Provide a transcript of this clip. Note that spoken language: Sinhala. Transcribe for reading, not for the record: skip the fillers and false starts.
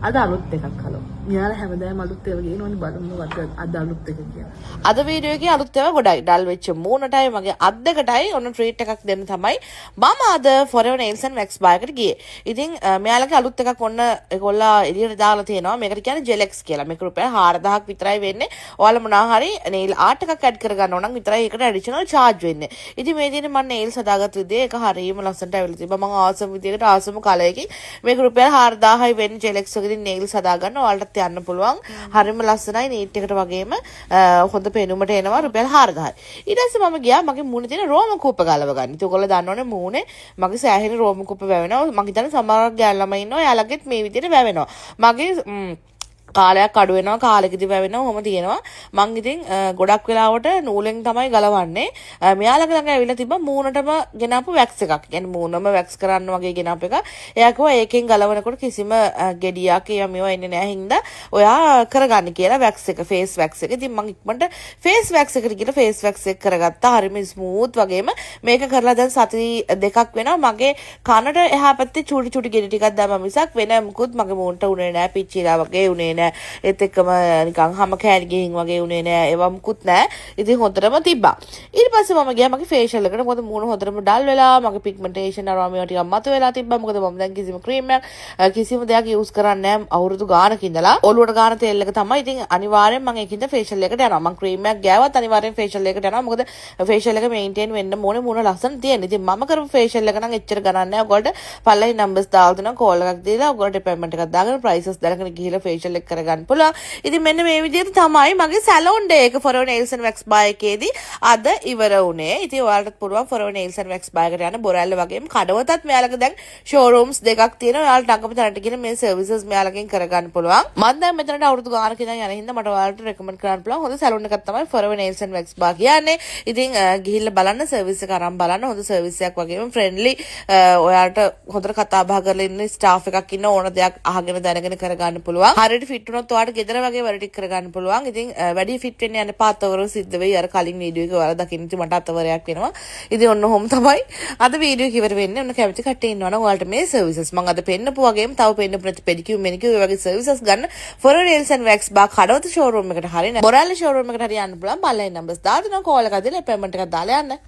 අද අලුත් එකක් හලෝ. මෙයාලා හැමදාම අලුත් ඒවා ගේනවනේ බලමු මොකද්ද අද අලුත් එක කියලා. අද වීඩියෝ එකේ අලුත් ඒවා ගොඩයි. ඩල් වෙච්ච මූණටයි මගේ අත් දෙකටයි ඔන්න ට්‍රීට් එකක් දෙන්න තමයි මම අද Forever Nails and Wax bar එකට ගියේ. ඉතින් මෙයාලගේ අලුත් එකක් ඔන්න ඒගොල්ලා එළියට දාලා තියෙනවා. මේකට කියන්නේ Gel X කියලා. මේක රුපියල් 4000ක් විතරයි වෙන්නේ. ඔයාලා මොනවා හරි nail art එකක් ඇඩ් කරගන්න ඕන නම් විතරයි ඒකට ඇඩිෂනල් charge වෙන්නේ. ඉතින් මේ දිනේ මම nails හදාගත්ත විදිය ඒක හරියම ලස්සනට ඇවිල්ලා තිබ්බා. මම ආසම විදියකට ආසම කලයකින් මේක රුපියල් 4000යි වෙන්නේ Gel X එකකින් nails හදාගන්න. ඔයාලටත් යන්න පුළුවන්. හරියම ලස්සනයි නීට් එකට වගේම හොඳ පෙනුමට එනවා රුපියල් 4000යි. ඊට පස්සේ මම ගියා මගේ මූණේ තියෙන රෝම කූප ගලව ගන්න. ඉතින් ඔයගොල්ලෝ දන්නවනේ මූණේ මගේ සෑහෙන රෝම කූප වැවෙනවා. මම හිතන්නේ සමහරක් ගෑල් ළමයි ඉන්නවා. එයාලගෙත් මේ විදිහට වැවෙනවා. මගේ කාලයක් අඩු වෙනවා කාලෙකදී වැවෙනවා ඔහොම තියෙනවා මං ඉතින් ගොඩක් වෙලාවට නූලෙන් තමයි ගලවන්නේ මෙයාලගේ ළඟ ඇවිල්ලා තිබ්බා මූණටම ගෙනාපු වැක්ස් එකක් يعني මූණම වැක්ස් කරන්න වගේ ගෙනාපු එක එයා කිව්වා ඒකෙන් ගලවනකොට කිසිම ගෙඩියක් ඒවා මේවා එන්නේ නැහැ හින්දා ඔයා කරගන්න කියලා වැක්ස් එක ෆේස් වැක්ස් එක ඉතින් මං ඉක්මනට ෆේස් වැක්ස් එකට ගිහලා ෆේස් වැක්ස් එක කරගත්තා හරිම ස්මූත් වගේම මේක කරලා දැන් සති දෙකක් වෙනවා මගේ කනට එහා පැත්තේ චූටි චූටි ගෙඩි ටිකක් දැම්මා මිසක් වෙන මුකුත් මගේ මූණට උනේ නැහැ පිච්චිලා වගේ උනේ නැහැ ඒත් එක්කම නිකන් හැම කෑලි ගිහින් වගේ උනේ නෑ ඒවා මුකුත් නෑ ඉතින් හොඳටම තිබ්බා ඊට පස්සේ මම ගියා මගේ ෆේෂියල් එකට මොකද මූණ හොඳටම ඩල් වෙලා මගේ පිග්මන්ටේෂන් අරවා මේවා ටිකක් මත වෙලා තිබ්බා මොකද මම දැන් කිසිම ක්‍රීම් එකක් කිසිම දෙයක් යූස් කරන්නේ නෑ අවුරුදු ගානක ඉඳලා ඔළුවට ගාන තෙල් එක තමයි ඉතින් අනිවාර්යෙන් මම ඒකින්ද ෆේෂියල් එකට යනවා මම ක්‍රීම් එකක් ගෑවත් අනිවාර්යෙන් ෆේෂියල් එකට යනවා මොකද ෆේෂියල් එක මේන්ටේන් වෙන්න ඕනේ මූණ ලස්සන තියෙන්න ඉතින් මම කරපු ෆේෂියල් එක නම් එච්චර ගණන් නෑ ඔයගොල්ලෝ පල්ලෙහි නම්බර්ස් දාලා දෙනවා කෝල් එකක් දීලා ඔයගොල්ලෝ පේමන්ට් එකක් දාගෙන ප්‍රයිසස් දැනගෙන ගිහිල්ලා ෆේෂියල් එක කරගන්න පුළුවන් ඉතින් මෙන්න මේ විදිහට තමයි මගේ සැලොන් ඩේ එක Forever Nails and Wax bar එකේදී අද ඉවර වුණේ. ඉතින් ඔයාලටත් පුළුවන් Forever Nails and Wax bar එකට යන්න බොරැල්ල වගේම කඩවතත් මෙයාලගේ දැන් showrooms දෙකක් තියෙනවා. ඔයාලට අඟම තැනට ගිහින් මේ services මෙයාලගෙන් කරගන්න පුළුවන්. මම දැන් මෙතනට අවුරුදු ගානක් ඉඳන් යන හින්දා මට ඔයාලට recommend කරන්න පුළුවන් හොඳ සැලොන් එකක් තමයි Forever Nails and Wax bar කියන්නේ. ඉතින් ගිහිල්ලා බලන්න service එක අරන් බලන්න හොඳ service එකක් වගේම friendly ඔයාලට හොඳට කතා බහ කරලා ඉන්න staff එකක් ඉන්න ඕන දෙයක් අහගෙන දැනගෙන කරගන්න පුළුවන්. හරියට fit වුණොත් ඔයාලට ගෙදර වගේ වැඩ ටික කරගන්න පුළුවන්. ඉතින් වැඩි ෆිට වෙන්න යන පාතවරු සිද්ධ වෙයි. අර කලින් වීඩියෝ එක ඔයාලා දකින්න ඉතින් මට අතවරයක් වෙනවා. ඉතින් ඔන්න ඔහොම තමයි අද වීඩියෝ එක ඉවර වෙන්නේ. ඔන්න කැමති කට්ටිය ඉන්නවනම් ඔයාලට මේ සර්විසස් මම අද පෙන්නපු වගේම තව පෙන්නපු නැති පෙඩිකියුර් මෙනිකියුර් වගේ සර්විසස් ගන්න Forever Nails and Wax bar Kadawatha showroom එකට හරිය බොරැල්ල showroom එකට හරිය යන්න පුළුවන්. බලලා නම්බර්ස් දාලා දෙනවා කෝල් එකක් දීලා පේමන්ට් එකක් දාලා යන්න.